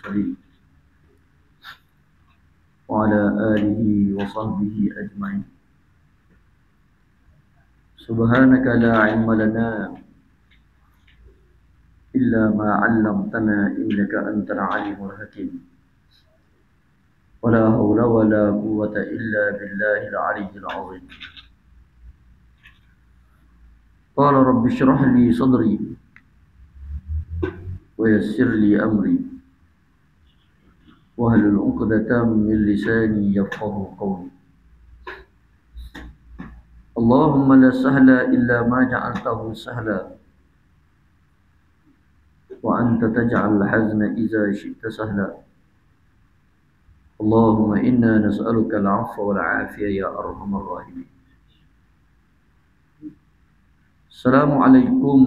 المرسلين وعلى آله وصحبه أجمعين. سبحانك لا علم لنا إلا ما علمتنا إنك أنت العليم الحكيم. ولا حول ولا قوة إلا بالله العلي العظيم. قال رب اشرح لي صدري ويسر لي أمري واحلل عقدة من لساني يفقهوا قولي. اللهم لا سهل إلا ما جعلته سهلا وأنت تجعل الحزن إذا شئت سهلا. اللهم إنا نسألك العفو والعافية يا أرحم الراحمين. السلام عليكم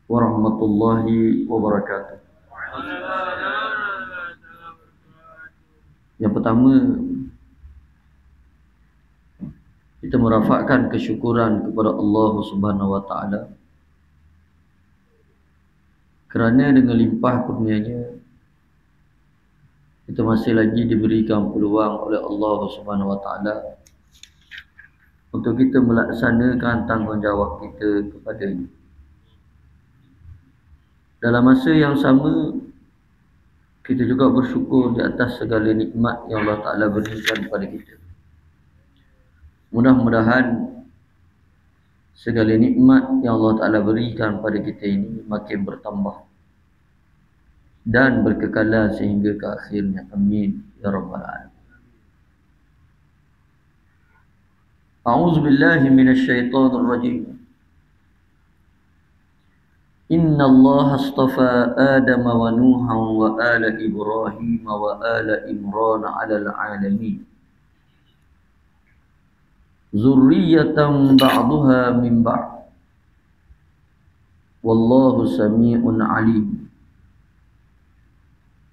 warahmatullahi wabarakatuh. Yang pertama, kita merafakkan kesyukuran kepada Allah Subhanahu wa taala kerana dengan limpah kurnia-Nya kita masih lagi diberikan peluang oleh Allah Subhanahu wa taala untuk kita melaksanakan tanggungjawab kita kepada-Nya. Dalam masa yang sama, kita juga bersyukur di atas segala nikmat yang Allah Ta'ala berikan kepada kita. Mudah-mudahan segala nikmat yang Allah Ta'ala berikan pada kita ini makin bertambah dan berkekalan sehingga ke akhirnya. Amin ya Rabbal Alamin. A'udzubillahi minasyaitonir rajim. Inna Allah astafa Adam wa Nuhan wa ala Ibrahim wa ala Imran ala alamin. Zurriyatan ba'duha min ba'd. Wallahu sami'un alim.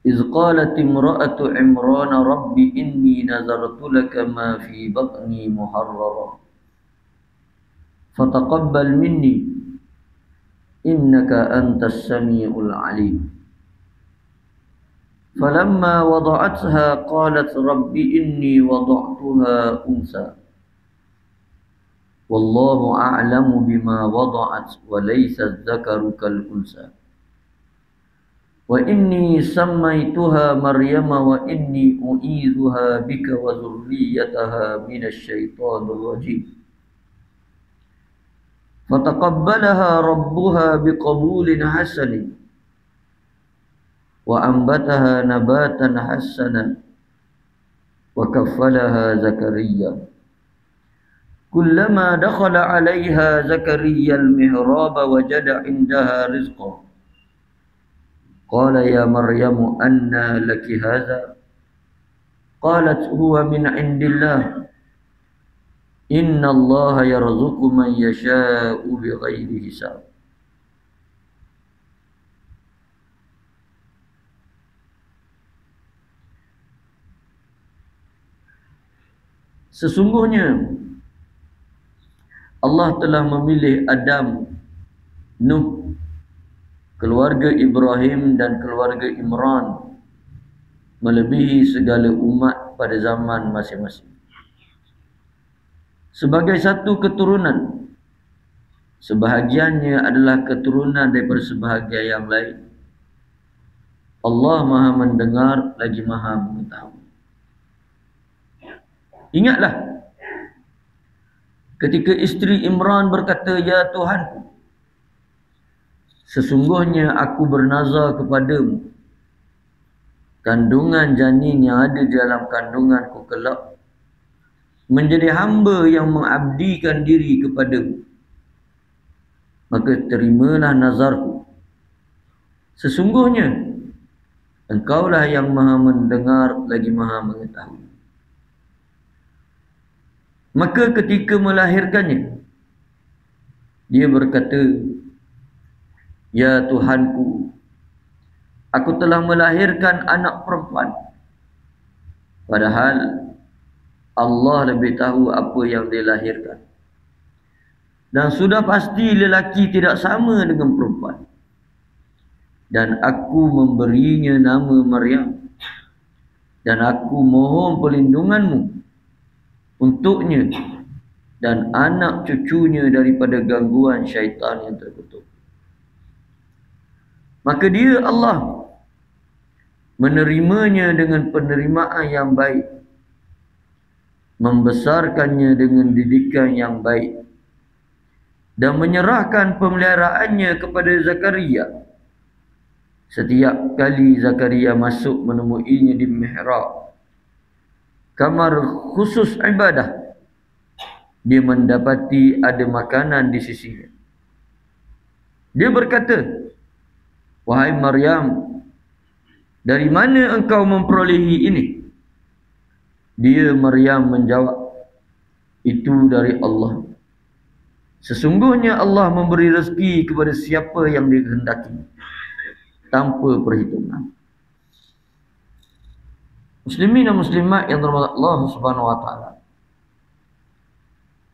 إذ قالت امرأة عمران رب إني نذرت لك ما في بطني محررا فتقبل مني إنك أنت السميع العليم. فلما وضعتها قالت رب إني وضعتها أنثى والله أعلم بما وضعت وليس الذكر كالأنثى وإني سميتها مريم وإني أعيذها بك وذريتها من الشيطان الرجيم. فتقبلها ربها بقبول حسن وأنبتها نباتا حسنا وكفلها زكريا. كلما دخل عليها زكريا المحراب وجد عندها رزقا قال يا مريم أنى لك هذا قالت هو من عند الله إن الله يرزق من يشاء بغير حساب. Sesungguhnya Allah telah memilih Adam, Nuh, keluarga Ibrahim dan keluarga Imran melebihi segala umat pada zaman masing-masing sebagai satu keturunan. Sebahagiannya adalah keturunan daripada sebahagian yang lain. Allah Maha mendengar lagi Maha mengetahui. Ingatlah ketika isteri Imran berkata, ya Tuhanku, sesungguhnya aku bernazar kepadamu kandungan janin yang ada di dalam kandunganku kelak menjadi hamba yang mengabdikan diri kepadamu. Maka terimalah nazarku. Sesungguhnya Engkaulah yang Maha mendengar lagi Maha mengetahui. Maka ketika melahirkannya, dia berkata, ya Tuhanku, aku telah melahirkan anak perempuan. Padahal Allah lebih tahu apa yang dia lahirkan. Dan sudah pasti lelaki tidak sama dengan perempuan. dan aku memberinya nama Maryam, dan aku mohon perlindunganmu untuknya dan anak cucunya daripada gangguan syaitan yang terkutuk. Maka dia Allah menerimanya dengan penerimaan yang baik, membesarkannya dengan didikan yang baik, dan menyerahkan pemeliharaannya kepada Zakaria. Setiap kali Zakaria masuk menemuinya di mihrab, kamar khusus ibadah, dia mendapati ada makanan di sisinya. Dia berkata, "Wahai Maryam, dari mana engkau memperolehi ini?" Dia Maryam menjawab, "Itu dari Allah. Sesungguhnya Allah memberi rezeki kepada siapa yang dikehendaki, tanpa perhitungan." Muslimin dan muslimat yang dirahmati Allah Subhanahu wa taala.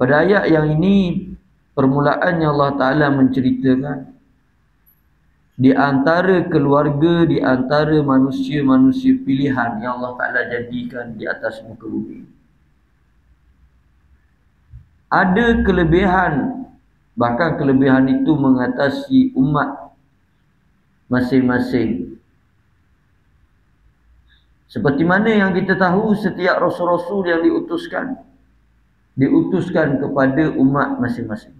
Pada ayat yang ini, permulaannya Allah Taala menceritakan di antara keluarga, di antara manusia-manusia pilihan yang Allah Taala jadikan di atas muka bumi, ada kelebihan, bahkan kelebihan itu mengatasi umat masing-masing. Seperti mana yang kita tahu, setiap rasul-rasul yang diutuskan kepada umat masing-masing,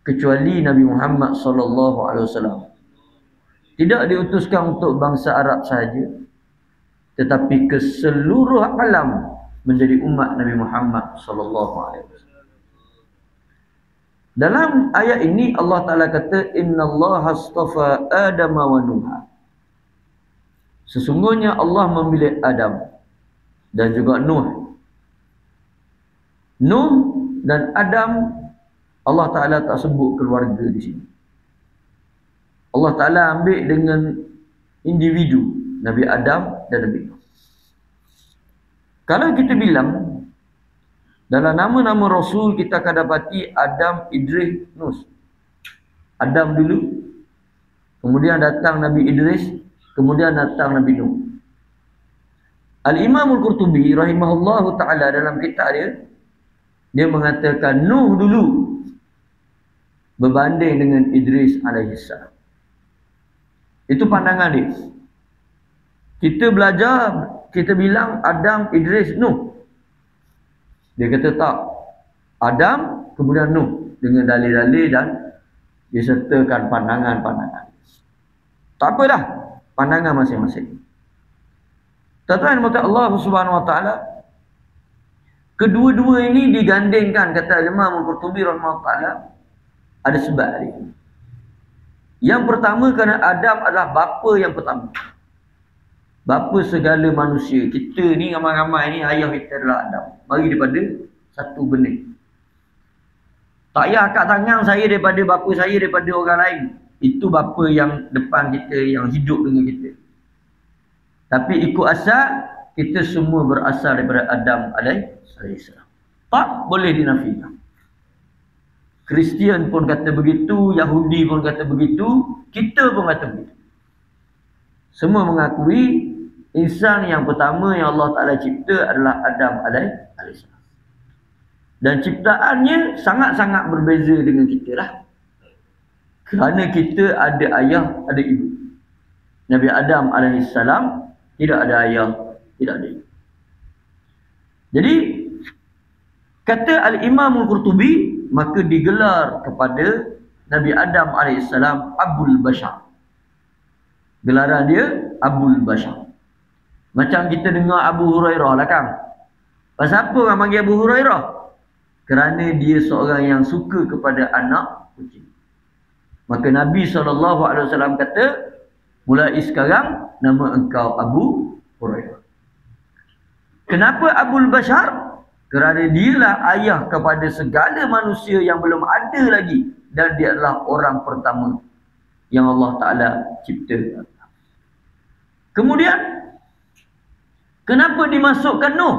kecuali Nabi Muhammad SAW. Tidak diutuskan untuk bangsa Arab sahaja, tetapi ke seluruh alam menjadi umat Nabi Muhammad SAW. Dalam ayat ini Allah Ta'ala kata, "Innallaha astafa Adama wa Nuha." Sesungguhnya Allah memilih Adam dan juga Nuh. Nuh dan Adam, Allah Ta'ala tak sebut keluarga di sini. Allah Ta'ala ambil dengan individu, Nabi Adam dan Nabi Nuh. Kalau kita bilang dalam nama-nama Rasul, kita akan dapati Adam, Idris, Nuh. Adam dulu, kemudian datang Nabi Idris, kemudian datang Nabi Nuh. Al-Imam Al-Qurtubi rahimahullahu ta'ala dalam kitab dia mengatakan Nuh dulu berbanding dengan Idris alaihissalam. Itu pandangan dia. Kita belajar, kita bilang Adam, Idris, Nuh. Dia kata tak. Adam, kemudian Nuh. Dengan dalil-dalil dan disertakan pandangan-pandangan. Tak apalah, pandangan masing-masing. Tuan-tuan Allah Subhanahu wa taala, kedua-dua ini digandingkan, kata Imam Al-Qurtubi rahimahullah taala, ada sebab dia. Yang pertama, kerana Adam adalah bapa yang pertama, bapa segala manusia. Kita ni ramai-ramai ni ayah kita adalah Adam, bagi daripada satu benih. Tak payah akak tangan saya daripada bapa saya, daripada orang lain. Itu bapa yang depan kita, yang hidup dengan kita. Tapi ikut asal, kita semua berasal daripada Adam alaihissalam. Tak boleh dinafikan. Kristian pun kata begitu, Yahudi pun kata begitu, kita pun kata begitu. Semua mengakui insan yang pertama yang Allah Ta'ala cipta adalah Adam alaihissalam. Dan ciptaannya sangat-sangat berbeza dengan kita lah. Kerana kita ada ayah, ada ibu. Nabi Adam alaihissalam tidak ada ayah, tidak ada ibu. Jadi kata Al-Imam Al-Qurtubi, maka digelar kepada Nabi Adam alaihissalam Abul Bashar. Gelaran dia Abul Bashar. Macam kita dengar Abu Hurairah lah kan. Pasal apa orang panggil Abu Hurairah? Kerana dia seorang yang suka kepada anak kucing. Maka Nabi SAW kata, mulai sekarang nama engkau Abu Hurairah. Kenapa Abul Bashar? Kerana dialah ayah kepada segala manusia yang belum ada lagi. Dan dia adalah orang pertama yang Allah Ta'ala cipta. Kemudian, kenapa dimasukkan Nuh?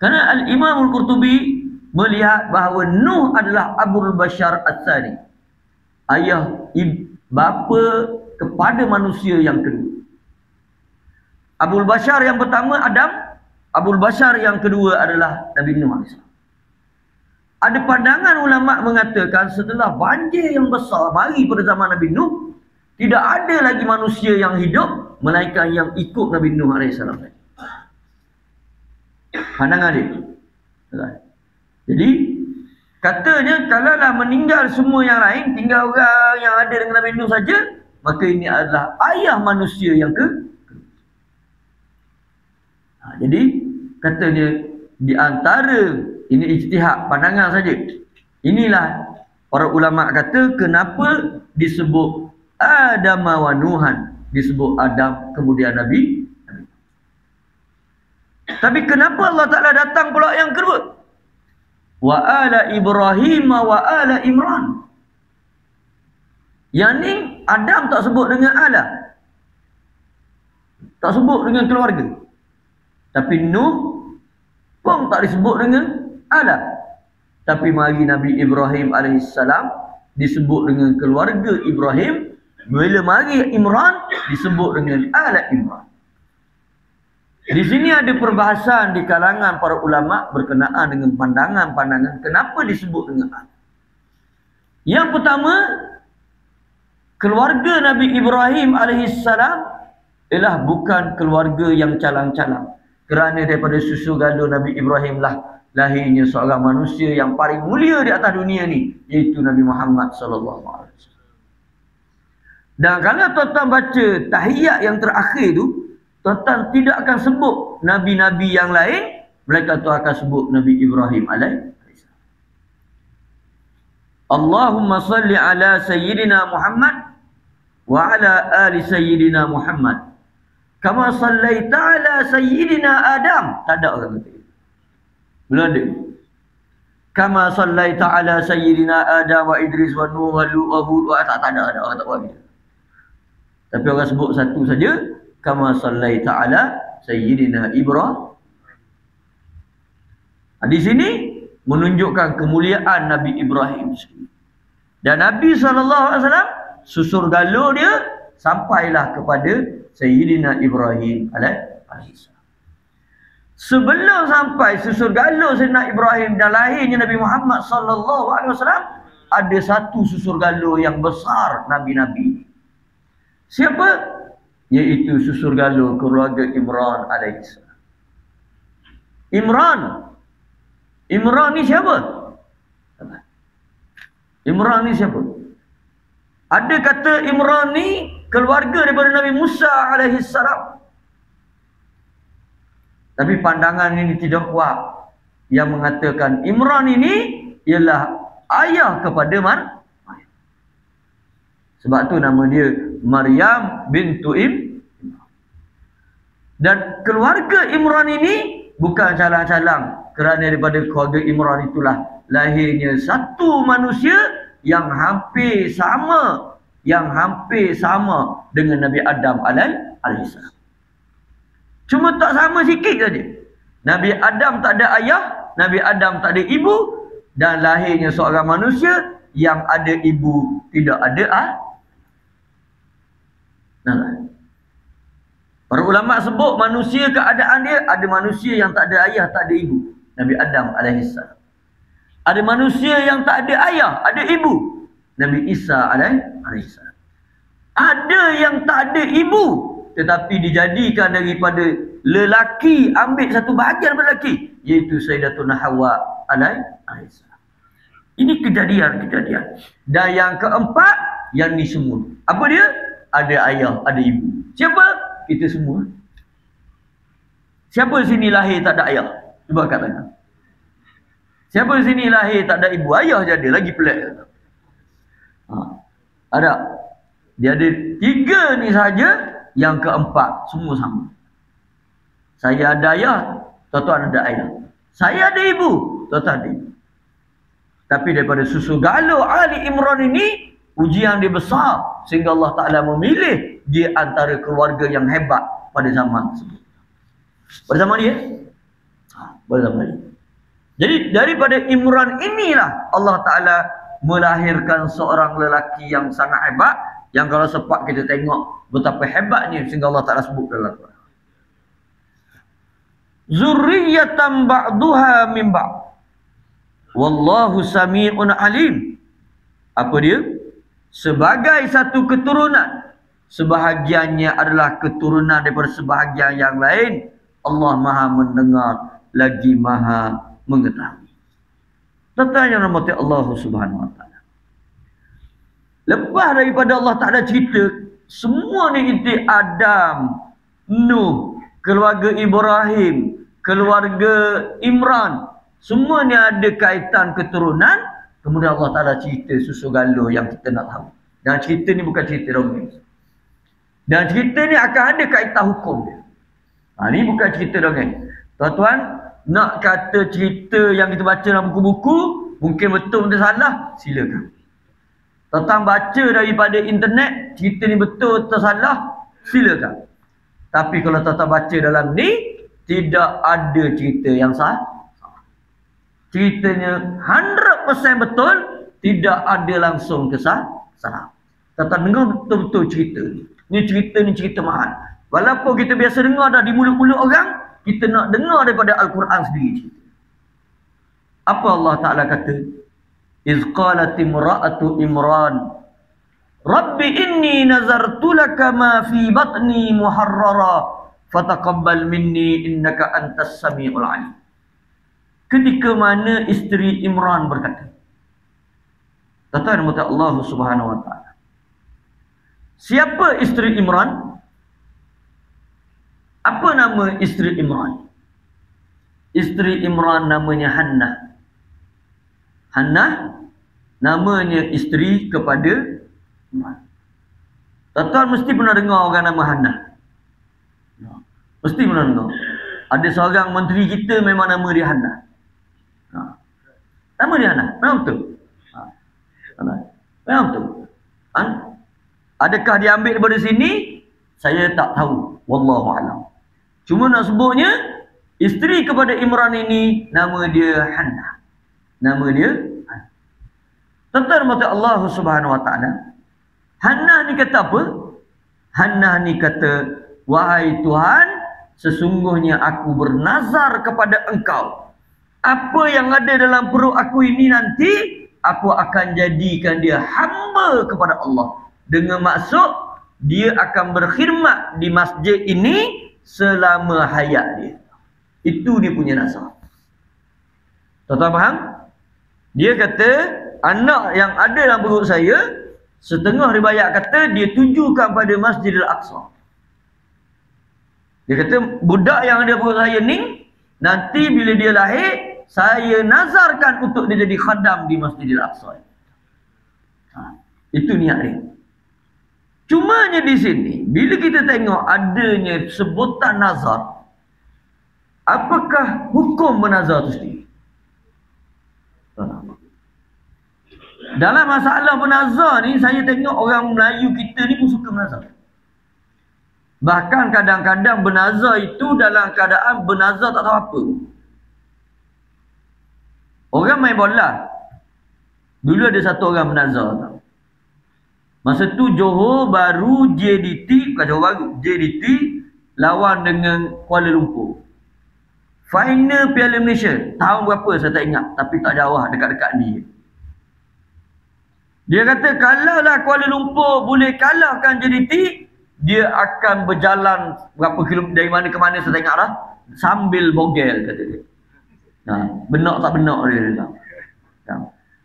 Kerana Al-Imam Al-Qurtubi melihat bahawa Nuh adalah Abul Bashar As-Sani, ayah bapa kepada manusia yang kedua. Abul Bashar yang pertama Adam, Abul Bashar yang kedua adalah Nabi Nuh AS. Ada pandangan ulama mengatakan setelah banjir yang besar mari pada zaman Nabi Nuh, tidak ada lagi manusia yang hidup melainkan yang ikut Nabi Nuh AS. Pandangan dia. Jadi katanya kalaulah meninggal semua yang lain, tinggal orang yang ada dengan Nabi Nuh saja, maka ini adalah ayah manusia yang kedua. Jadi katanya di antara ini ijtihad pandangan saja. Inilah para ulama kata kenapa disebut Adam wa Nuhan, disebut Adam kemudian Nabi. Tapi kenapa Allah Ta'ala datang pula yang kedua? Wa ala Ibrahim wa ala Imran. Yang ni Adam tak sebut dengan ala, tak sebut dengan keluarga. Tapi Nuh pun tak disebut dengan ala. Tapi mari Nabi Ibrahim AS disebut dengan keluarga Ibrahim. Bila mari Imran disebut dengan ala Imran. Di sini ada perbahasan di kalangan para ulama berkenaan dengan pandangan-pandangan kenapa disebut dengan ala. Yang pertama, keluarga Nabi Ibrahim AS ialah bukan keluarga yang calang-calang. Kerana daripada susu galuh Nabi Ibrahim lah lahirnya seorang manusia yang paling mulia di atas dunia ni, iaitu Nabi Muhammad SAW. Dan kalau tuan-tuan baca tahiyat yang terakhir tu, tuan-tuan tidak akan sebut Nabi-Nabi yang lain, mereka tu akan sebut Nabi Ibrahim AS. Allahumma salli ala Sayyidina Muhammad wa ala ali Sayyidina Muhammad kama sallaita ala Sayyidina Adam. Tak ada orang kata. Belum ada. Kama sallaita ala Sayyidina Adam wa Idris wa Nuh wa Lut wa Hud wa tak ada orang tak buat. Tapi orang sebut satu saja, kama sallaita ala Sayyidina Ibrahim. Di sini menunjukkan kemuliaan Nabi Ibrahim. Dan Nabi SAW susur galuh dia sampailah kepada Sayyidina Ibrahim AS. Sebelum sampai susur galuh Sayyidina Ibrahim dan lahirnya Nabi Muhammad SAW, ada satu susur galuh yang besar Nabi-Nabi. Siapa? Iaitu susur galuh keluarga Imran AS. Imran ni siapa? Imran ni siapa? Ada kata Imran ni keluarga daripada Nabi Musa AS. Tapi pandangan ini tidak kuat, yang mengatakan Imran ini ialah ayah kepada Maryam. Sebab tu nama dia Maryam bintu Imran. Dan keluarga Imran ini bukan calang-calang, kerana daripada keluarga Imran itulah lahirnya satu manusia yang hampir sama dengan Nabi Adam alaihissalam. Cuma tak sama sikit saja. Nabi Adam tak ada ayah, Nabi Adam tak ada ibu, dan lahirnya seorang manusia yang ada ibu, tidak ada para ulama sebut manusia keadaan dia, ada manusia yang tak ada ayah, tak ada ibu, Nabi Adam alaihissalam. Ada manusia yang tak ada ayah, ada ibu, Nabi Isa alaihissalam. Ada yang tak ada ibu, tetapi dijadikan daripada lelaki, ambil satu bahagian lelaki, iaitu Sayyidatuna Hawa alaihissalam. Ini kejadian-kejadian. Dan yang keempat, yang ni semua. Apa dia? Ada ayah, ada ibu. Siapa? Kita semua. Siapa sini lahir tak ada ayah? Cuba katakan. Siapa sini lahir tak ada ibu? Ayah je ada, lagi pelik. Ada. Dia ada tiga ni saja, yang keempat semua sama. Saya ada ayah, tuan-tuan ada ayah. Saya ada ibu, tuan-tuan ada ibu. Tapi daripada susu galuh Ali Imran ini, ujian dia besar, sehingga Allah Ta'ala memilih dia antara keluarga yang hebat pada zaman tersebut. Pada zaman dia? Pada zaman dia. Jadi daripada Imran inilah Allah Ta'ala melahirkan seorang lelaki yang sangat hebat, yang kalau sempat kita tengok betapa hebatnya sehingga Allah Ta'ala sebut dalam Quran. Zurriyatan ba'duha min ba'd. Wallahu sami'un alim. Apa dia? Sebagai satu keturunan, sebahagiannya adalah keturunan daripada sebahagian yang lain. Allah Maha mendengar lagi Maha mengetahui. Tentang yang rahmati Allah Subhanahu wa taala. Lepas daripada Allah Ta'ala cerita semua ni inti Adam, Nuh, keluarga Ibrahim, keluarga Imran, semua ni ada kaitan keturunan. Kemudian Allah Ta'ala cerita susu galur yang kita nak tahu. Dan cerita ni bukan cerita dongeng. Dan cerita ni akan ada kaitan hukum dia. Ni bukan cerita dongeng. Tuan-tuan, nak kata cerita yang kita baca dalam buku-buku, mungkin betul atau salah, silakan. Tuan-tuan baca daripada internet, cerita ni betul atau salah, silakan. Tapi kalau tuan-tuan baca dalam ni, tidak ada cerita yang salah. Ceritanya 100% betul, tidak ada langsung kesalahan. Tuan-tuan dengar betul-betul cerita ni. Ni cerita mahal. Walaupun kita biasa dengar dah di mulut-mulut orang, kita nak dengar daripada Al-Quran sendiri. Apa Allah Ta'ala kata? Iz qalat imra'atu Imran, Rabbi inni nazartu laka ma fi batni muharrara, fataqabbal minni innaka antas sami'ul alim. Ketika mana isteri Imran berkata, kata Allah Subhanahu wa taala. Siapa isteri Imran? Apa nama isteri Imran? Isteri Imran namanya Hannah. Hannah namanya isteri kepada Imran. Tuan-tuan mesti pernah dengar orang nama Hannah. Mesti pernah dengar. Ada seorang menteri kita memang nama dia Hannah. Nama dia Hannah. Memang betul. Memang betul. Adakah dia ambil daripada sini? Saya tak tahu. Wallahu a'lam. Cuma nak sebutnya, isteri kepada Imran ini, nama dia Hannah. Nama dia Hannah. Tentang mata Allah Subhanahu wa taala. Hannah ni kata apa? Hannah ni kata, wahai Tuhan, sesungguhnya aku bernazar kepada Engkau. Apa yang ada dalam perut aku ini nanti, aku akan jadikan dia hamba kepada Allah. Dengan maksud, dia akan berkhidmat di masjid ini selama hayat dia. Itu dia punya nazar. Tuan-tuan faham? Dia kata, anak yang ada dalam perut saya, setengah riwayat kata dia tujukan pada Masjidil Aqsa. Dia kata, budak yang ada perut saya ni, nanti bila dia lahir, saya nazarkan untuk dia jadi khadam di Masjidil Aqsa. Itu niat dia. Cumanya di sini, bila kita tengok adanya sebutan nazar, apakah hukum bernazar itu sendiri? Dalam masalah bernazar ni, saya tengok orang Melayu kita ni pun suka bernazar. Bahkan kadang-kadang bernazar itu dalam keadaan bernazar tak tahu apa. Orang main bola. Dulu ada satu orang bernazar tau. Masa tu Johor baru JDT, bukan Johor baru, JDT lawan dengan Kuala Lumpur. Final Piala Malaysia, tahun berapa saya tak ingat, tapi tak jauh, dekat-dekat ni. Dia kata kalaulah Kuala Lumpur boleh kalahkan JDT, dia akan berjalan berapa kilometer dari mana ke mana saya tak ingat dah, sambil bogel kata dia. Benak tak benak dia.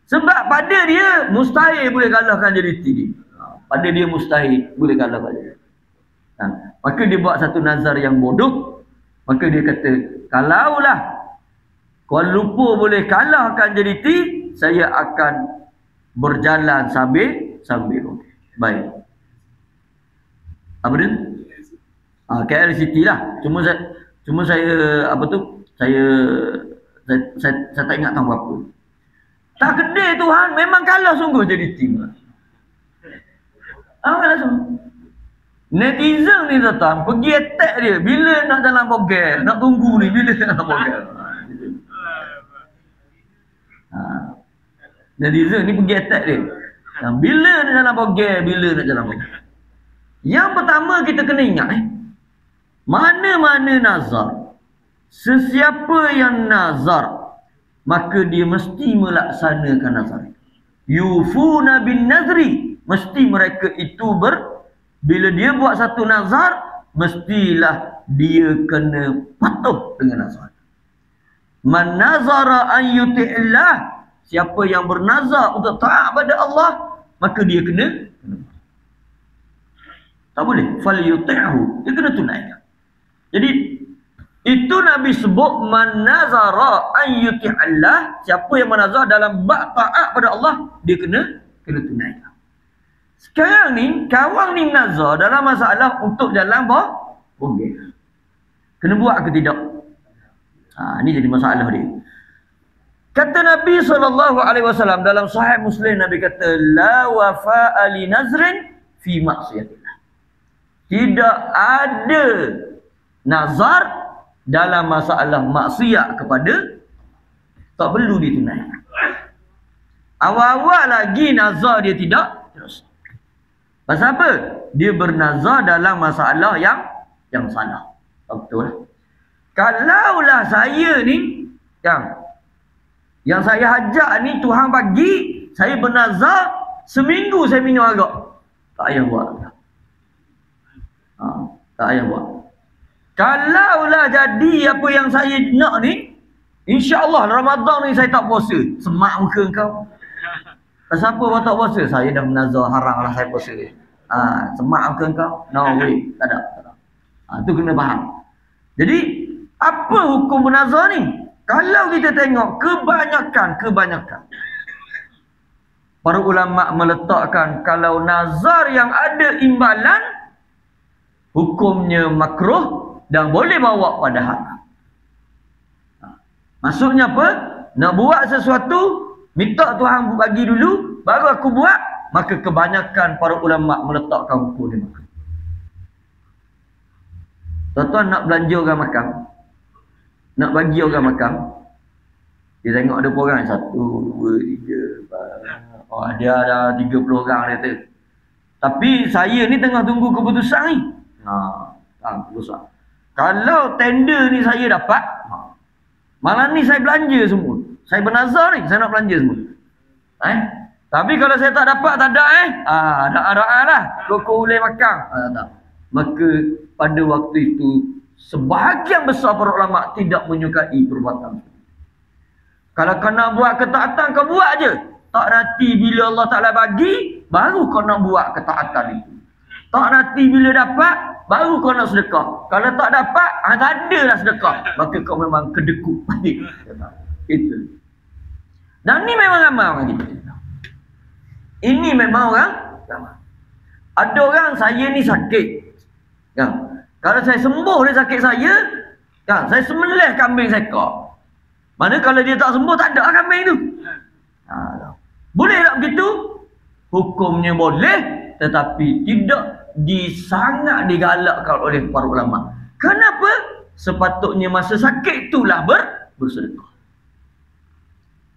Sebab pada dia mustahil boleh kalahkan JDT dia. Pada dia mustahil boleh kalah pada dia. Maka dia buat satu nazar yang bodoh. Maka dia kata, kalaulah Kuala Lumpur boleh kalahkan JDT, saya akan berjalan sambil baik. Apa dia? KL City lah. Cuma saya apa tu? Saya tak ingat tahun berapa. Tak kedai Tuhan, memang kalah sungguh JDT. Langsung. Netizen ni datang, pergi attack dia. Bila nak jalan bogel, nak tunggu ni, bila nak bogel. Netizen ni pergi attack dia. Bila nak jalan bogel, bila nak jalan bogel. Yang pertama kita kena ingat mana-mana nazar, sesiapa yang nazar, maka dia mesti melaksanakan nazar. Yufuna bin nazri, mesti mereka itu bila dia buat satu nazar, mestilah dia kena patuh dengan nazar. Man nazara an yuti'illah, siapa yang bernazar untuk taat pada Allah, maka dia kena tak boleh fal yuti'hu, dia kena tunaikan. Jadi itu Nabi sebut man nazara an yuti'illah, siapa yang menazar dalam bab taat pada Allah, dia kena tunaikan. Sekarang ni kawan ni nazar dalam masalah untuk jalan bogel, kena buat ke tidak? Ini jadi masalah dia. Kata Nabi SAW dalam Sahih Muslim, Nabi kata la wafa'a li nazrin fi maksiatillah. Tidak ada nazar dalam masalah maksiat kepada, tak perlu ditunaikan. Awal-awal lagi nazar dia tidak terus. Pasal apa? Dia bernazar dalam masalah yang salah. Betul. Kalaulah saya ni yang saya hajat ni Tuhan bagi, saya bernazar seminggu saya minum arak, tak payah buat. Tak payah buat. Kalaulah jadi apa yang saya nak ni, insya-Allah Ramadan ni saya tak puasa, semak muka kau. Pasal apa kau tak puasa? Saya dah menazar haram lah saya puasa. Semak muka kau. No way, tak ada. Tu kena faham. Jadi apa hukum bernazar ni? Kalau kita tengok kebanyakan para ulama meletakkan kalau nazar yang ada imbalan, hukumnya makruh dan boleh bawa pada haram. Maksudnya apa? Nak buat sesuatu, minta Tuhan bagi dulu, baru aku buat, maka kebanyakan para ulama meletakkan hukum dia makruh. Tuan-tuan nak belanja orang makan, nak bagi orang makan, dia tengok ada orang 1, 2, 3, dia ada 30 orang dia tu. Tapi saya ni tengah tunggu keputusan ni. Keputusan. Kalau tender ni saya dapat, malam ni saya belanja semua. Saya bernazar ni, saya nak belanja semua. Tapi kalau saya tak dapat, tak ada ada lah. Kau boleh makan. Tak. Maka pada waktu itu sebahagian besar para ulama tidak menyukai perbuatan. Kalau kau nak buat ketaatan, kau buat je. Tak nanti bila Allah Ta'ala bagi, baru kau nak buat ketaatan itu. Tak nanti bila dapat, baru kau nak sedekah. Kalau tak dapat, tak ada lah sedekah. Maka kau memang kedekut. Itu. Dan ni memang ramai orang kita. Ini memang orang ramai. Ada orang, saya ni sakit. Kalau saya sembuh dari sakit saya, saya sembelih kambing seekor. Mana kalau dia tak sembuh, tak ada kambing tu. Boleh tak begitu? Hukumnya boleh, tetapi tidak sangat digalakkan oleh para ulama. Kenapa? Sepatutnya masa sakit itulah bersedekah.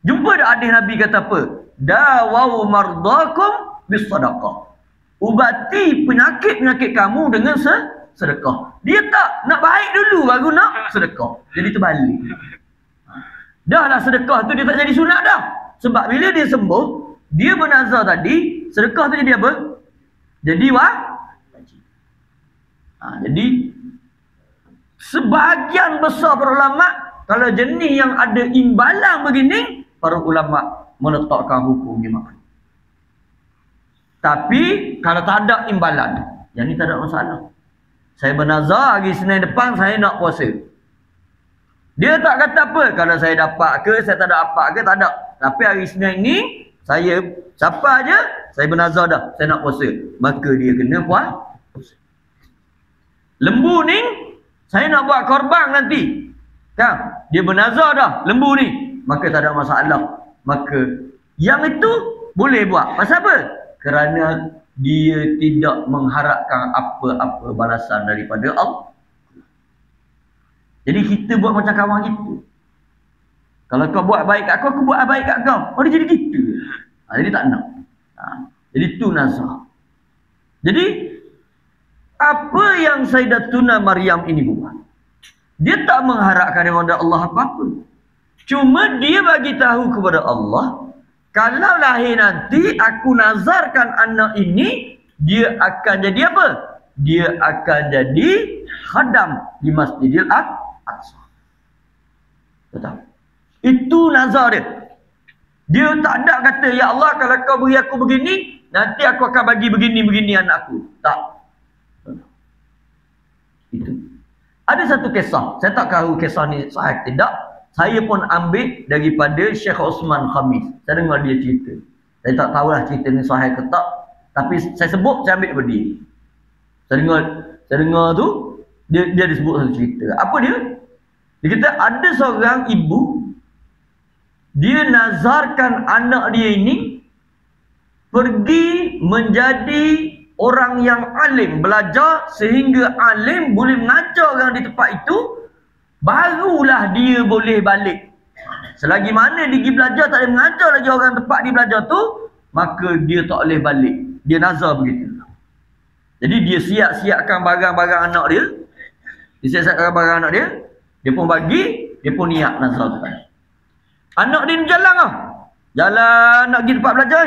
Jumpa ada hadis Nabi kata apa? Dawau mardakum bisadaqah. Ubati penyakit-penyakit kamu dengan sedekah. Dia tak nak baik dulu baru nak sedekah. Jadi terbalik. Dah lah sedekah tu dia tak jadi sunat dah. Sebab bila dia sembuh, dia bernazar tadi, sedekah tu jadi apa? Jadi wajib. Jadi sebahagian besar para ulama, kalau jenis yang ada imbalan begini, para ulama meletakkan hukumnya makruh. Tapi kalau tak ada imbalan, yang ni tak ada masalah. Saya bernazar hari Senin depan saya nak puasa. Dia tak kata apa, kalau saya dapat ke, saya tak dapat ke, tak ada. Tapi hari Senin ni, saya siapa aja, saya bernazar dah, saya nak puasa. Maka dia kena puasa. Lembu ni, saya nak buat korban nanti. Kan? Dia bernazar dah, lembu ni. Maka tak ada masalah. Maka yang itu boleh buat. Pasal apa? Kerana dia tidak mengharapkan apa-apa balasan daripada Allah. Jadi kita buat macam kawan kita. Kalau kau buat baik kat aku buat baik kat kau. Oh dia jadi gitu. Jadi tak nak. Jadi itu nazar. Jadi apa yang Sayyidatuna Maryam ini buat, dia tak mengharapkan daripada Allah apa-apa. Cuma dia bagi tahu kepada Allah, kalau lahir nanti aku nazarkan anak ini, dia akan jadi apa? Dia akan jadi khadam di Masjidil Aqsa. Betul. Itu nazar dia. Dia tak ada kata, ya Allah kalau kau beri aku begini, nanti aku akan bagi begini-begini anakku. Tak. Itu. Ada satu kisah. Saya tak tahu kisah ni sahih tidak. Saya pun ambil daripada Syekh Osman Khamis. Saya dengar dia cerita. Saya tak tahulah cerita ni sahih ke tak. Tapi saya sebut, saya ambil daripada dia. Saya dengar tu, dia disebut satu cerita. Apa dia? Dia kata ada seorang ibu, dia nazarkan anak dia ini pergi menjadi orang yang alim, belajar sehingga alim boleh mengajar orang di tempat itu, barulah dia boleh balik. Selagi mana dia pergi belajar tak boleh mengajar lagi orang tempat dia belajar tu, maka dia tak boleh balik. Dia nazar begitu. Jadi dia siap-siapkan barang-barang anak dia. Dia siap-siapkan barang anak dia. Dia pun bagi, dia pun niat nazar tu. Anak dia ni jalan lah. Jalan nak pergi tempat belajar.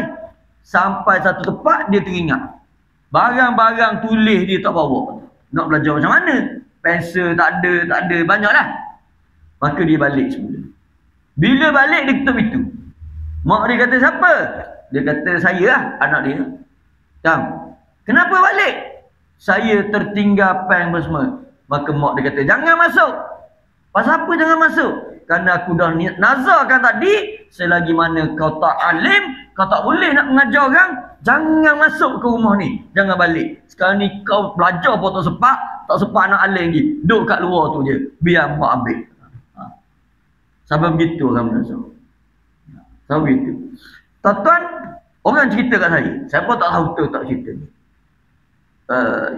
Sampai satu tempat dia teringat. Barang-barang tulis dia tak bawa. Nak belajar macam mana? Pensel tak ada, banyaklah. Maka dia balik semula. Bila balik dia ketuk pintu. Mak dia kata siapa? Dia kata saya lah, anak dia. Yang, kenapa balik? Saya tertinggal pen semua. Maka mak dia kata jangan masuk. Pasal apa jangan masuk? Kerana aku dah nazarkan tadi, selagi mana kau tak alim, kau tak boleh nak mengajar orang, jangan masuk ke rumah ni. Jangan balik. Sekarang ni kau belajar pun tak sepak nak alim lagi. Duduk kat luar tu je. Biar mak ambil. Sampai begitu orang menazar. Sampai begitu. Tuan-tuan, orang cerita kat saya. Saya pun tak tahu betul tak cerita ni.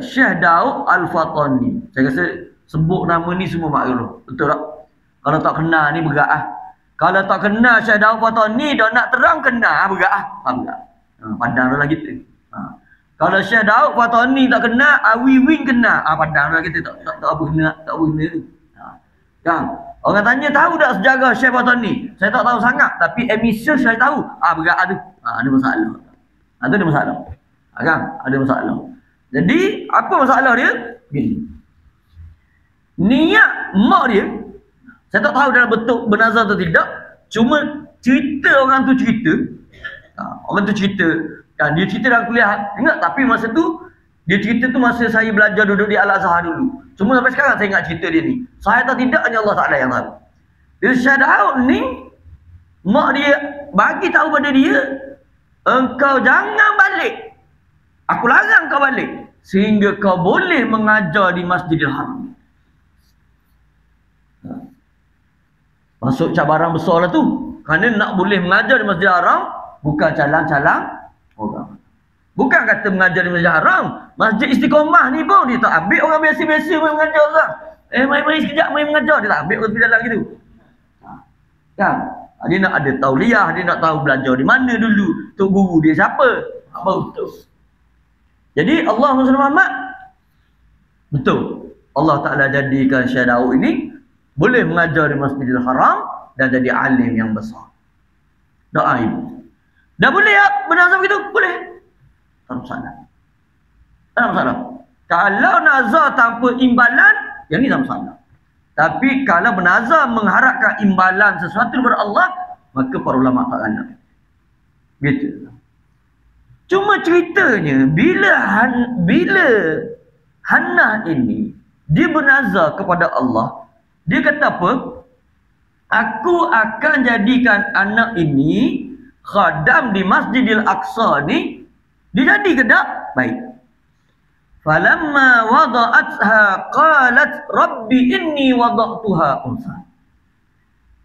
Syekh Daud Al-Fatani. Saya rasa sebut nama ni semua maklum. Betul tak? Kalau tak kenal ni berat ah. Kalau tak kenal Syekh Daud Al-Fatani, dah nak terang kenal berat ah. Berat. Pandang dah kita. Kalau Syekh Daud Al-Fatani tak kenal, Awi Wing kenal. Pandang dah kita tak apa kena, tak apa kena. Kan? Orang tanya tahu tak sejarah Syekh Al-Fatani? Saya tak tahu sangat, tapi emisi saya tahu. Berat tu. Ada masalah. Ada masalah. Kan? Ada masalah. Jadi, apa masalah dia? Begini. Niat mak dia, saya tak tahu dalam bentuk bernazar atau tidak, cuma cerita orang tu cerita. Orang tu cerita, kan, dia cerita dalam kuliah. Ingat, tapi masa tu, dia cerita tu masa saya belajar duduk di Al-Azhar dulu. Cuma sampai sekarang saya ingat cerita dia ni. Saya tak tidak, hanya Allah Ta'ala yang tahu. Dia Syekh Daud ni, mak dia bagi tahu pada dia, engkau jangan balik. Aku larang kau balik. Sehingga kau boleh mengajar di Masjidil Haram. Masuk cabaran besar lah tu. Kerana nak boleh mengajar di Masjidil Haram, bukan calang-calang orang. Bukan kata mengajar di Masjidil Haram. Masjid Istiqomah ni pun dia tak ambil orang biasa-biasa main mengajar orang. Main-main sekejap main mengajar. Dia tak ambil orang pergi dalam gitu. Kan? Dia nak ada tauliah. Dia nak tahu belajar di mana dulu. Tok guru dia siapa. Baru tu. Jadi Allah SWT betul. Allah Ta'ala jadikan Syekh Daud ini boleh mengajar di Masjidil Haram dan jadi alim yang besar. Doa ibu. Dah boleh tak bernazar begitu? Boleh. Tak masalah. Tak masalah. Kalau nazar tanpa imbalan, yang ni tak masalah. Tapi kalau bernazar mengharapkan imbalan sesuatu daripada Allah, maka para ulama tak kena. Gitu. Cuma ceritanya, bila Hannah ini, dia bernazar kepada Allah, dia kata apa? Aku akan jadikan anak ini khadam di Masjidil Aqsa ni. Dia jadi ke tak? Baik. Falamma wada'atha qalat rabbi inni wada'tuha unsa.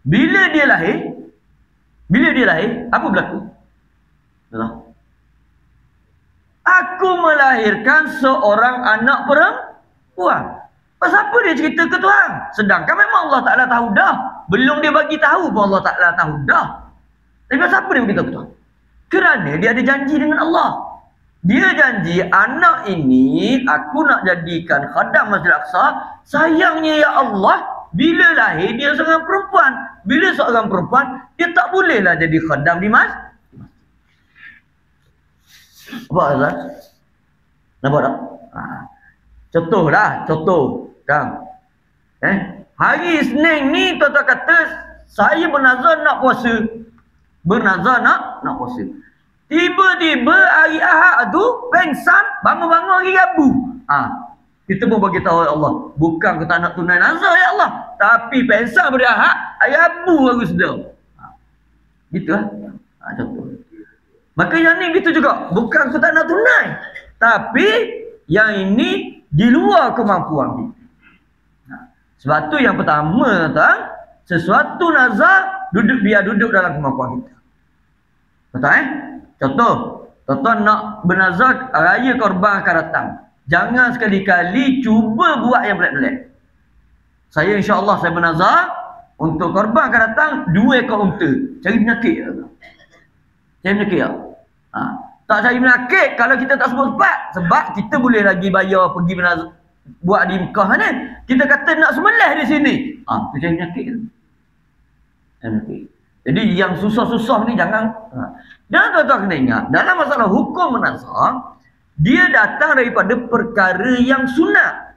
Bila dia lahir, apa berlaku? Aku melahirkan seorang anak perempuan. Pasal apa dia cerita ke Tuhan? Sedangkan memang Allah Ta'ala tahu dah. Belum dia bagi tahu pun Allah Ta'ala tahu dah. Tapi pasal apa dia beritahu ke Tuhan? Kerana dia ada janji dengan Allah. Dia janji, anak ini aku nak jadikan khadam Masjid Al-Aqsa. Sayangnya ya Allah, bila lahir dia seorang perempuan. Bila seorang perempuan, dia tak bolehlah jadi khadam di masjid. Nampak tak? Nampak tak? Contoh kan? Hari Isnin ni tuan-tuan kata saya bernazar nak puasa. Bernazar nak puasa. Tiba-tiba hari Ahad tu pengsan, bangun-bangun hari Rabu. Kita pun bagi tahu ya Allah, bukan kita nak tunai nazar ya Allah, tapi pengsan pada Ahad, hari Rabu baru sedar. Gitu lah. Contoh. Maka yang ni gitu juga, bukan kita nak tunai, tapi yang ini di luar kemampuan kita. Sebab tu yang pertama sesuatu nazar biar duduk dalam kemampuan kita. Betul Contoh, tuan-tuan nak bernazar raya korban akan datang. Jangan sekali-kali cuba buat yang pelik-pelik. Saya insya-Allah saya bernazar untuk korban akan datang 2 ekor unta. Cari penyakit. Cari penyakit tak? Tak cari penyakit kalau kita tak sebut tepat. Sebab kita boleh lagi bayar pergi bernazar, buat di Mekah ni. Kita kata nak sembelih di sini. Tu cari penyakit. Jadi yang susah-susah ni jangan. Dan tuan-tuan kena ingat, dalam masalah hukum menazar, dia datang daripada perkara yang sunat.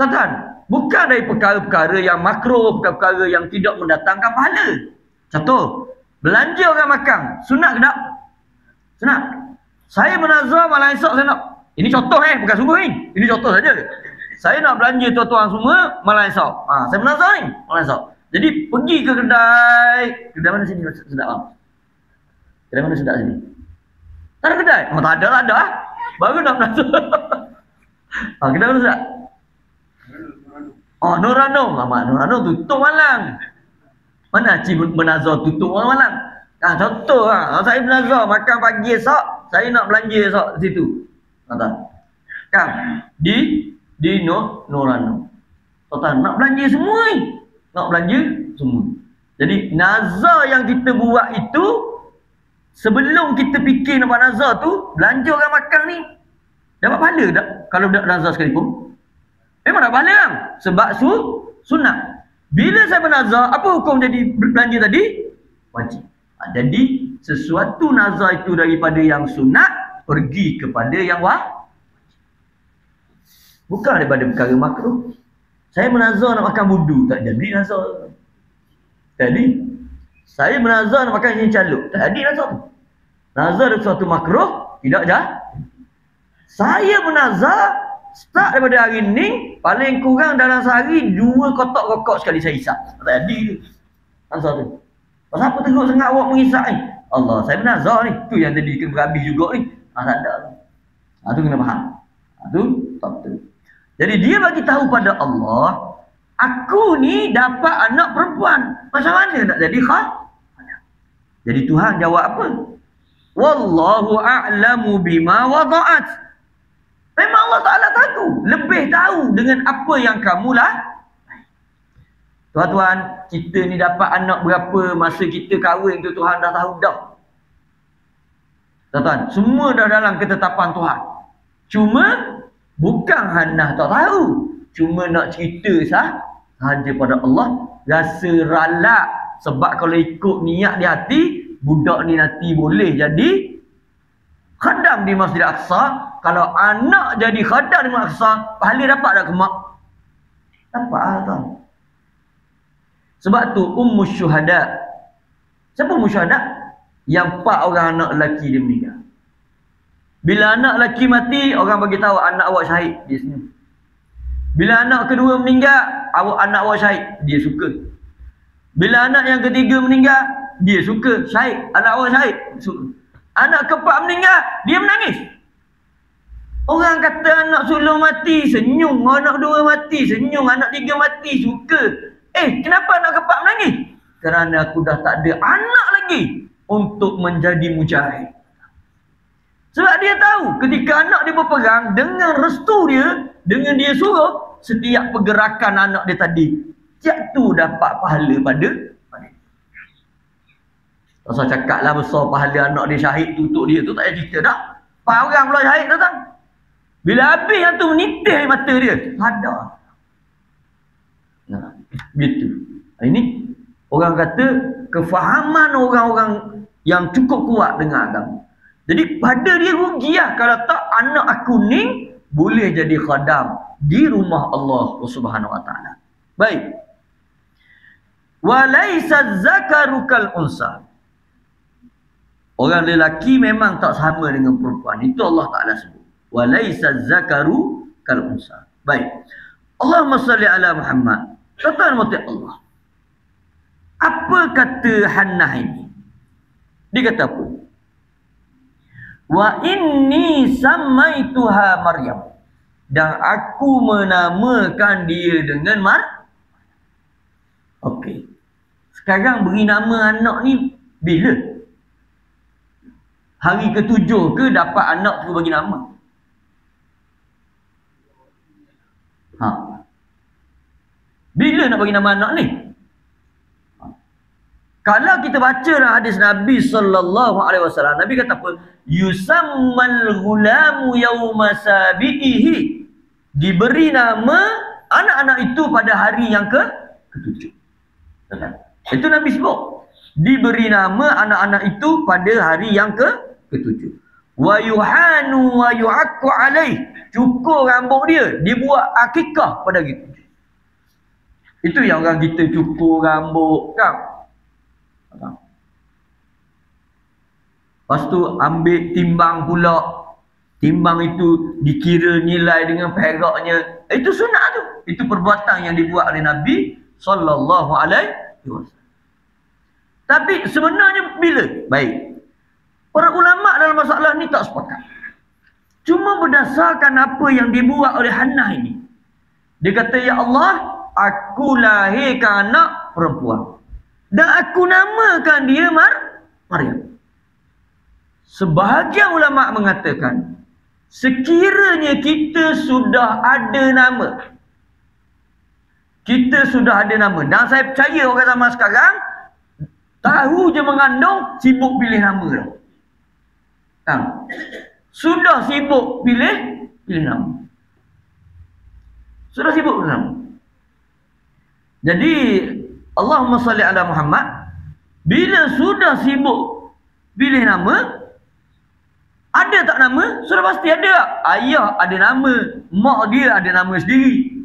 Tuan-tuan, bukan dari perkara-perkara yang makruh, perkara-perkara yang tidak mendatangkan pahala. Contoh, belanja orang makan, sunat ke tak? Sunat. Saya menazar malam esok saya nak. Ini contoh bukan sungguh ni. Ini contoh saja. Saya nak belanja tuan-tuan semua malam esok. Saya menazar ni malam esok. Jadi pergi ke kedai mana sini sedap Kedai mana sedap sini? Tak ada kedai? Tak ada. Baru nak menazar. Kedai mana sedap? Nurano. Nurano tutup malam. Mana Cik menazar tutup malam? Contoh saya menazar makan pagi esok, saya nak belanja esok di situ. Kan? Di Nurano. Tuan-tuan nak belanja semua ni. Nak belanja semua. Jadi nazar yang kita buat itu, sebelum kita fikir nak buat nazar tu, belanja orang makan ni dapat pahala tak? Kalau tak nazar sekalipun memang dapat pahala kan? Sebab sunat. Bila saya bernazar, apa hukum jadi belanja tadi? Wajib. Jadi sesuatu nazar itu daripada yang sunat pergi kepada yang wajib, bukan daripada perkara makruh. Saya menazar nak makan budu, tak jadi nazar. Jadi saya menazar nak makan cincin caluk, tak jadi nazar tu. Nazar sesuatu makruh, tidak jadi. Saya menazar start daripada hari ni, paling kurang dalam sehari 2 kotak rokok sekali saya hisap. Tak jadi nazar tu. Pasal apa teruk sangat awak menghisap ni? Allah, saya menazar ni. Tu yang tadi kena berhabis juga ni. Tak ada. Tu kena faham. Tu tak betul. Jadi dia bagi tahu pada Allah, aku ni dapat anak perempuan. Macam mana nak jadi khadam? Jadi Tuhan jawab apa? Wallahu a'lamu bima wada'at. Memang Allah Ta'ala tahu, lebih tahu dengan apa yang kamu lah. Tuan-tuan, kita ni dapat anak berapa, masa kita kahwin tu Tuhan dah tahu dah. Tuan-tuan, semua dah dalam ketetapan Tuhan. Cuma bukan Hannah tak tahu, cuma nak cerita sahaja pada Allah. Rasa ralak, sebab kalau ikut niat di hati, budak ni nanti boleh jadi khadam di Masjid Al-Aqsa. Kalau anak jadi khadam di Masjid Al-Aqsa, pahala dapat tak ke mak? Dapat lah. Sebab tu Ummus Syuhada. Siapa Ummus Syuhada? Yang 4 orang anak lelaki dia meninggal. Bila anak lelaki mati, orang bagi tahu anak awak syahid, dia senyum. Bila anak kedua meninggal, anak awak syahid, dia suka. Bila anak yang ketiga meninggal, dia suka, syahid, anak awak syahid, suka. Anak keempat meninggal, dia menangis. Orang kata anak sulung mati, senyum. Anak 2 mati, senyum. Anak 3 mati, suka. Kenapa anak keempat menangis? Kerana aku dah tak ada anak lagi untuk menjadi mujahid. Sebab dia tahu ketika anak dia berperang, dengan restu dia, dengan dia suruh, setiap pergerakan anak dia tadi, setiap tu dapat pahala pada Pasal cakap lah besar pahala anak dia syahid tu untuk dia tu tak payah cerita dah. 4 orang pula syahid datang. Bila habis yang tu menitih mata dia, ada. Nah, gitu. Ini orang kata kefahaman orang-orang yang cukup kuat dengan agama. Jadi pada dia rugi lah kalau tak anak aku ni boleh jadi khadam di rumah Allah Subhanahu Wa Taala. Baik. Walaysa zakaru kal unsa. Orang lelaki memang tak sama dengan perempuan. Itu Allah Ta'ala sebut. Walaysa zakaru kal unsa. Baik. Allahumma salli ala Muhammad. Kata mati Allah. Apa kata Hannah ini? Dia kata apa? Wa inni samaituha Maryam. Dan aku menamakan dia dengan Okey. Sekarang beri nama anak ni bila? Hari ke-7 ke dapat anak tu bagi nama? Bila nak bagi nama anak ni? Kalau kita baca dalam hadis Nabi sallallahu alaihi wasallam, Nabi kata apa? Yusammal ghulamu yawma sabihi. Diberi nama anak-anak itu pada hari yang ke-7. Itu Nabi sebut. Diberi nama anak-anak itu pada hari yang ke-7. Wa yuhanu wa yu'aqqu alaih. Cukur rambut dia, dibuat akikah pada hari ke-7. Itu yang orang kita cukur rambut kan. Lepas tu ambil timbang pula. Timbang itu dikira nilai dengan peraknya. Itu sunat tu. Itu perbuatan yang dibuat oleh Nabi sallallahu alaihi wasallam. Tapi sebenarnya bila? Baik. Para ulama dalam masalah ni tak sepakat. Cuma berdasarkan apa yang dibuat oleh Hannah ini. Dia kata, ya Allah, aku lahirkan anak perempuan. Dan aku namakan dia Maryam. Sebahagian ulama mengatakan, sekiranya kita sudah ada nama. Kita sudah ada nama. Dan saya percaya orang zaman sekarang, tahu je mengandung, sibuk pilih nama dah. Kan? Sudah sibuk pilih nama. Sudah sibuk pilih nama. Jadi, Allahumma salli ala Muhammad. Bila sudah sibuk pilih nama, ada tak nama? Sudah pasti ada. Ayah ada nama, mak dia ada nama sendiri.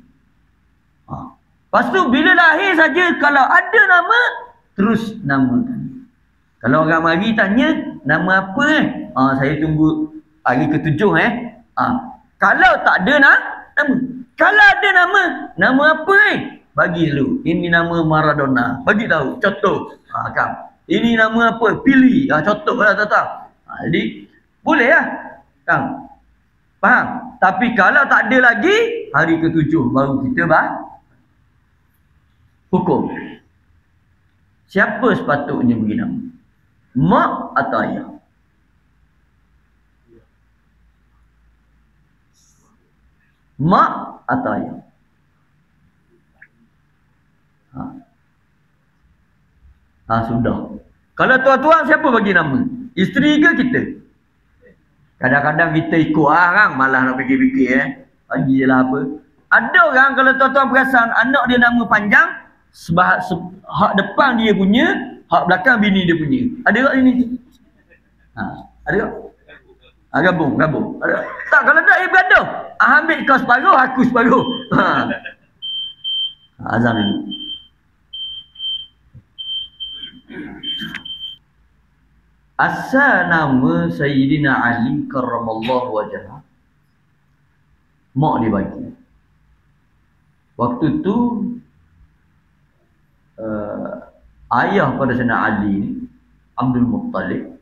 Lepas tu bila lahir saja, kalau ada nama, terus namakan. Kalau orang mari tanya, nama apa saya tunggu hari ke-7 Kalau tak ada nama. Kalau ada nama apa bagi dulu. Ini nama Maradona. Bagi tahu, contoh. Kan. Ini nama apa? Pilih. Contoh lah tak. Jadi boleh lah. Kan. Faham? Tapi kalau tak ada lagi, hari ke-7 baru kita hukum. Siapa sepatutnya beri nama? Mak atau ayah? Mak atau ayah? Sudah. Kalau tuan-tuan siapa bagi nama? Isteri ke kita? Kadang-kadang kita ikut orang, malah nak fikir-fikir bagi je lah apa. Ada orang kalau tuan-tuan perasan anak dia nama panjang, hak depan dia punya, hak belakang bini dia punya. Ada tak ini? Ada tak? Gabung. Ada. Tak, kalau tak bergaduh. Ambil kau separuh, aku separuh. Azan dulu. Asal nama Sayyidina Ali karramallahu wajhah. Mak dia bagi. Waktu tu ayah pada Sayyidina Ali ni, Abdul Muttalib,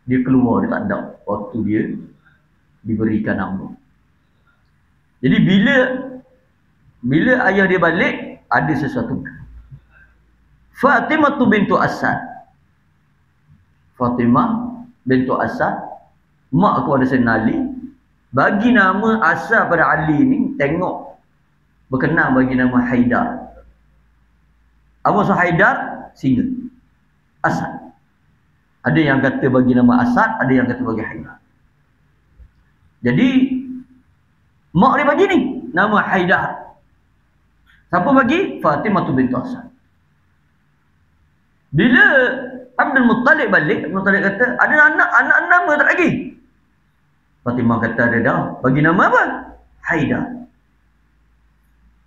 dia keluar, dia tak ada waktu dia diberikan nama. Jadi bila ayah dia balik, ada sesuatu. Fatimah bintu Asad. Fatimah bintu Asad, mak kepada Sayyidina Ali, bagi nama asal pada Ali ni, tengok berkenaan bagi nama Haidar. Abu Haidar, singa. Asad. Ada yang kata bagi nama Asad, ada yang kata bagi Haidar. Jadi mak dia bagi ni nama Haidar. Siapa bagi? Fatimah binti Asad. Bila Abdul Muttalib balik, Abdul Muttalib kata, ada anak nama tak lagi? Fatimah kata, ada dah. Bagi nama apa? Haidar.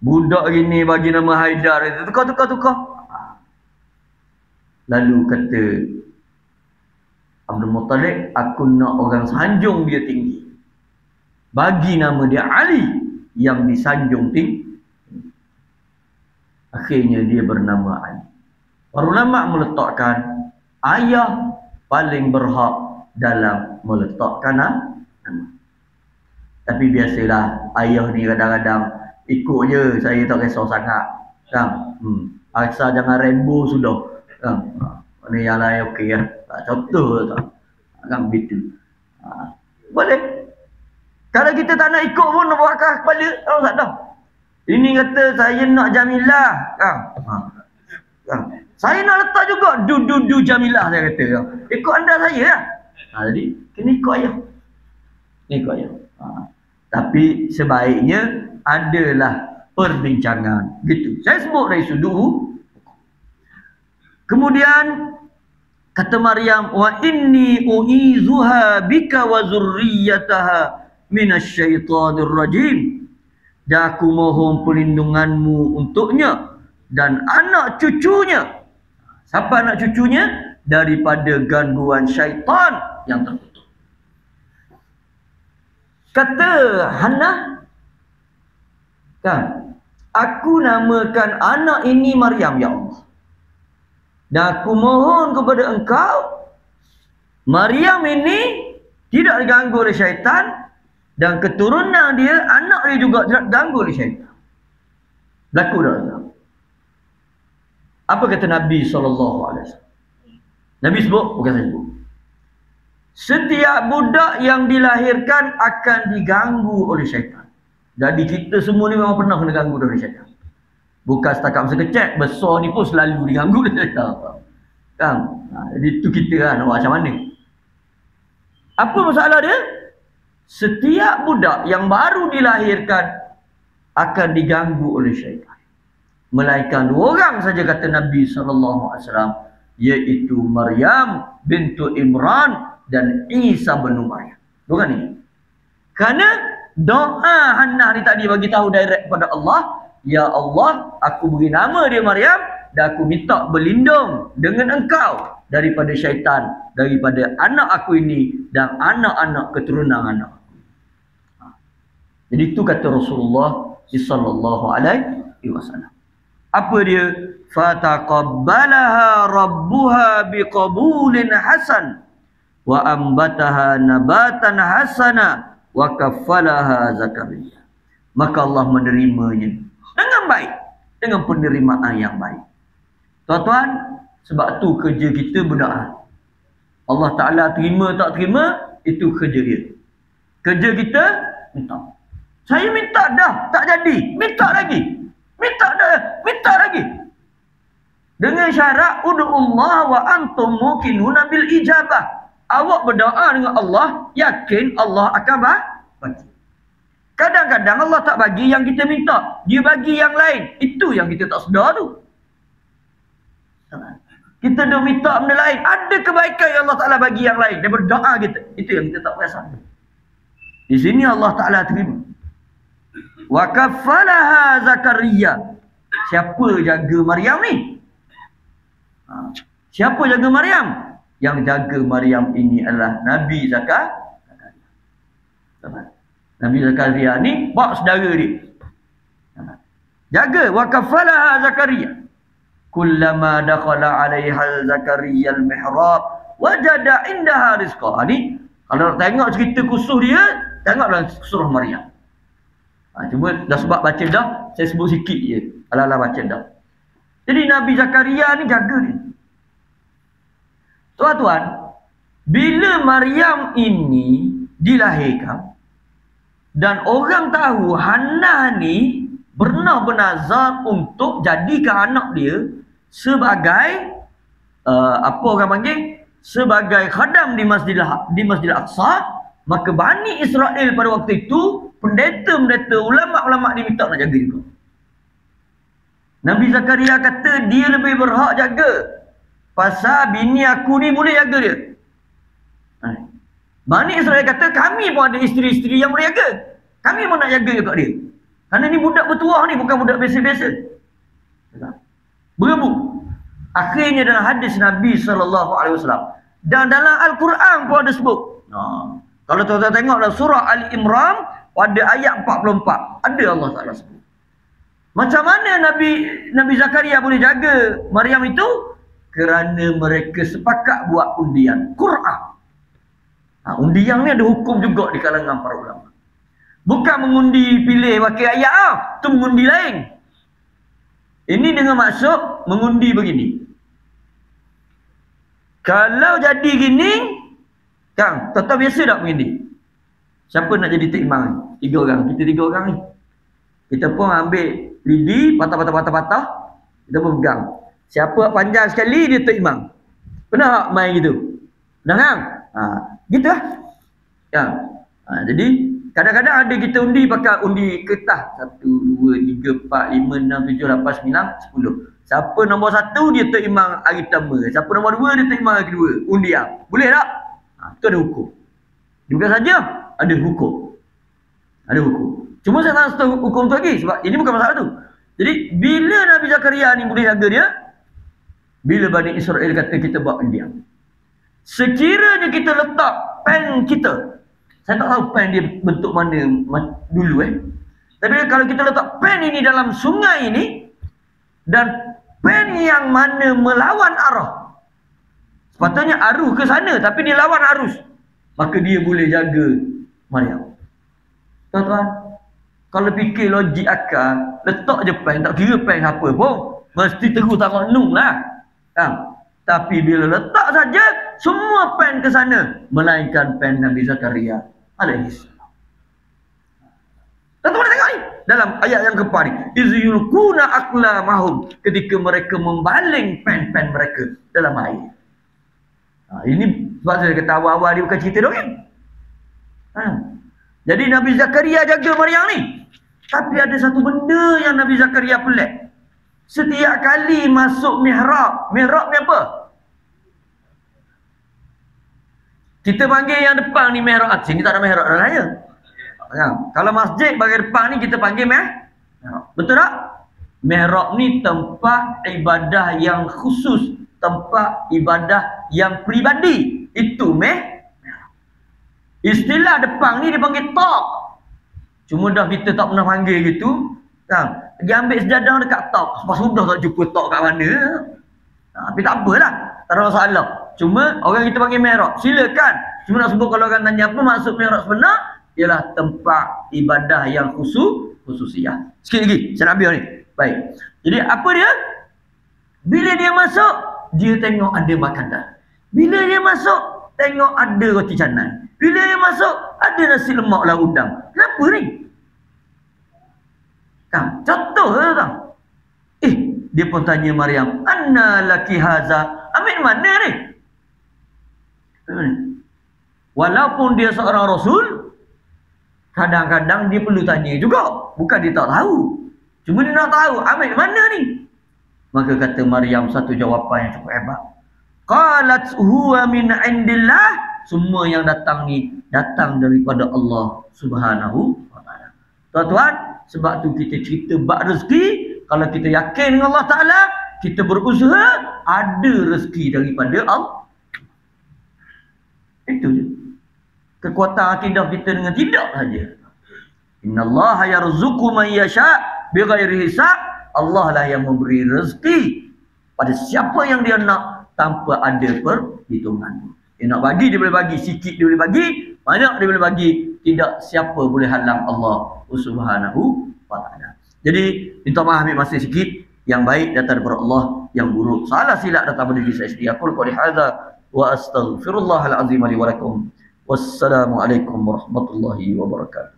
Budak gini bagi nama Haidar. Tukar. Lalu kata Abdul Muttalib, aku nak orang sanjung dia tinggi. Bagi nama dia Ali yang disanjung tinggi. Akhirnya dia bernama Ali. Para ulama meletakkan ayah paling berhak dalam meletakkan nama. Tapi biasalah ayah ni kadang-kadang ikut je, saya tak kisah sangat. Kan? Asal jangan rembo sudah. Kan? Mana yang lain okey lah. Contoh tak. Kan begitu. Boleh. Kalau kita tak nak ikut pun nak buat akal kepala, tahu tak dah. Ini kata saya nak Jamilah. Kan? Kan? Saya nak letak juga du Jamilah, saya kata. Ikut anda saya lah. Jadi kena ikut ayah. Ikut ayah. Tapi sebaiknya adalah perbincangan. Gitu. Saya sebut dari sudut. Kemudian kata Maryam, wa inni u'izuha bika wa zurriyataha minasyaitonir rajim. Dan aku mohon perlindunganmu untuknya dan anak cucunya. Siapa anak cucunya? Daripada gangguan syaitan yang terkutuk. Kata Hannah, kan, aku namakan anak ini Maryam, ya Allah. Dan aku mohon kepada engkau, Maryam ini tidak diganggu oleh syaitan, dan keturunan dia, anak dia juga tidak diganggu oleh syaitan. Berlaku dah. Apa kata Nabi SAW? Nabi sebut, bukan saya sebut. Setiap budak yang dilahirkan akan diganggu oleh syaitan. Jadi kita semua ni memang pernah kena ganggu oleh syaitan. Bukan setakat masa kecil, besar ni pun selalu diganggu oleh syaitan. Kan? Jadi itu kita lah nak buat macam mana. Apa masalah dia? Setiap budak yang baru dilahirkan akan diganggu oleh syaitan. Melainkan dua orang saja kata Nabi SAW, iaitu Maryam bintu Imran dan Isa bin Maryam. Dua orang ni. Kerana doa Hannah ni tadi bagi tahu direct kepada Allah, ya Allah, aku beri nama dia Maryam dan aku minta berlindung dengan engkau daripada syaitan, daripada anak aku ini dan anak-anak keturunan anak. Jadi itu kata Rasulullah sallallahu alaihi wasallam. Apa dia? Fataqabbalaha rabbuha biqabulin hasan wa ambataha nabatan hasana wa kaffalaha Zakaria. Maka Allah menerimanya dengan baik, dengan penerimaan yang baik. Tuan-tuan, sebab tu kerja kita berdoa. Allah Ta'ala terima tak terima, itu kerja dia. Kerja kita minta. Saya minta dah, tak jadi, minta lagi. Minta dah, minta lagi. Dengan syarat ud'ullah wa antum muqinuna bil ijabah. Awak berdoa dengan Allah, yakin Allah akan bagi. Kadang-kadang Allah tak bagi yang kita minta, dia bagi yang lain. Itu yang kita tak sedar tu. Kita dah minta benda lain, ada kebaikan yang Allah Ta'ala bagi yang lain daripada doa kita. Itu yang kita tak perasan. Di sini Allah Ta'ala terima. Wa kaffalaha Zakaria. Siapa jaga Maryam ni? Siapa jaga Maryam? Yang jaga Maryam ini adalah Nabi Zakaria. Nabi Zakaria ni bak saudara dia. Jaga. Wa kaffalaha Zakaria. Kullama dakhala 'alaiha Zakaria al-mihrab wajada indaha rizqa. Ni kalau nak tengok cerita kusuh dia, tengoklah surah Maryam. Cuma dah sebab baca dah, saya sebut sikit je. Ala-ala baca dah. Jadi Nabi Zakaria ni jaga dia. Tuan-tuan, bila Maryam ini dilahirkan dan orang tahu Hannah ni pernah bernazar untuk jadikan anak dia sebagai apa orang panggil, sebagai khadam di Masjidil Aqsa, maka Bani Israel pada waktu itu, pendeta-pendeta, ulama-ulama diminta nak jaga juga. Nabi Zakaria kata dia lebih berhak jaga, pasal bini aku ni boleh jaga dia. Bani Israel kata kami pun ada isteri-isteri yang boleh jaga, kami pun nak jaga juga dia, kerana ni budak bertuah ni, bukan budak biasa-biasa. Berebut. Akhirnya dalam hadis Nabi SAW dan dalam Al-Quran pun ada sebut. Kalau tuan-tuan tengok dalam surah Al-Imran pada ayat 44, ada Allah Ta'ala sebut macam mana Nabi Zakaria boleh jaga Maryam itu, kerana mereka sepakat buat undian Qur'an. Undian ni ada hukum juga di kalangan para ulama. Bukan mengundi pilih pakai ayat, tu mengundi lain. Ini dengan maksud mengundi begini. Kalau jadi gini, Kang, tuan-tuan biasa tak mengundi? Siapa nak jadi tok imam ni? 3 orang. Kita 3 orang ni. Kita pun ambil lidi, patah-patah. Kita pun pegang. Siapa panjang sekali, dia tok imam. Pernah tak main gitu? Pernah kan? Gitu lah. Ya. Jadi, kadang-kadang ada kita undi pakai undi kertas. 1, 2, 3, 4, 5, 6, 7, 8, 9, 10. Siapa nombor 1 dia tok imam hari pertama. Siapa nombor 2 dia tok imam hari kedua. Undian. Boleh tak? Itu ada hukum. Bukan saja ada hukum. Ada hukum. Cuma saya tak tahu hukum tu lagi sebab ini bukan masalah tu. Jadi bila Nabi Zakaria ni boleh jaga dia, bila Bani Israel kata kita buat undian. Sekiranya kita letak pen kita, saya tak tahu pen dia bentuk mana dulu tapi kalau kita letak pen ini dalam sungai ini, dan pen yang mana melawan arah, sepatutnya arus ke sana tapi dia lawan arus, maka dia boleh jaga Maryam. Tuan-tuan, kalau fikir logik akal, letak je pen, tak kira pen apa pun, mesti terus tak nung lah. Tapi bila letak saja, semua pen ke sana, melainkan pen Nabi Zakaria alaihissalam. Tuan-tuan tengok ni, dalam ayat yang keempat ni, iz yulquna aqlamahum, ketika mereka membaling pen-pen mereka dalam air. Ini sebab saya kata awal-awal dia bukan cerita dongeng. Jadi Nabi Zakaria jaga Maryam ni. Tapi ada satu benda yang Nabi Zakaria pelik. Setiap kali masuk mihrab, mihrab ni apa? Kita panggil yang depan ni mihrab. Sini tak ada mihrab dah raya. Kalau masjid bagian depan ni kita panggil mihrab. Betul tak? Mihrab ni tempat ibadah yang khusus, tempat ibadah yang peribadi. Itu mihrab. Istilah depan ni dipanggil tok. Cuma dah kita tak pernah panggil gitu. Dia ambil sejadah dekat tok. Sebab sudah tak jumpa tok kat mana. Tapi tak apalah, tak ada masalah. Cuma orang kita panggil mihrab. Silakan. Cuma nak sebut kalau orang tanya apa maksud mihrab sebenar, ialah tempat ibadah yang khususiyah. Sikit lagi saya nak ambil ni. Baik. Jadi apa dia? Bila dia masuk, dia tengok ada makanan. Bila dia masuk, tengok ada roti canai. Bila dia masuk, ada nasi lemak lah udang. Kenapa ni? Contoh kan? Dia pun tanya Maryam, anna laki haza? Ambil mana ni? Walaupun dia seorang rasul, kadang-kadang dia perlu tanya juga. Bukan dia tak tahu. Cuma dia nak tahu, ambil mana ni? Maka kata Maryam satu jawapan yang cukup hebat. Qalat huwa min indillah. Semua yang datang ni datang daripada Allah Subhanahu wa taala. Tuan-tuan, sebab tu kita cerita bab rezeki, kalau kita yakin dengan Allah Taala, kita berusaha ada rezeki daripada Allah. Itu je. Kekuatan akidah kita dengan tidak saja. Innallaha yarzuqu man yasha bighairi hisab. Allah lah yang memberi rezeki pada siapa yang dia nak tanpa ada perhitungan. Dia nak bagi, dia boleh bagi. Sikit dia boleh bagi, banyak dia boleh bagi. Tidak siapa boleh halang Allah Subhanahu wa ta'ala. Jadi minta maaf ambil masa sikit. Yang baik datang daripada Allah, yang buruk salah silap datang daripada diri saya sendiri. Aku qouli hadza wa astaghfirullahal azim li wa lakum. Wassalamualaikum warahmatullahi wabarakatuh.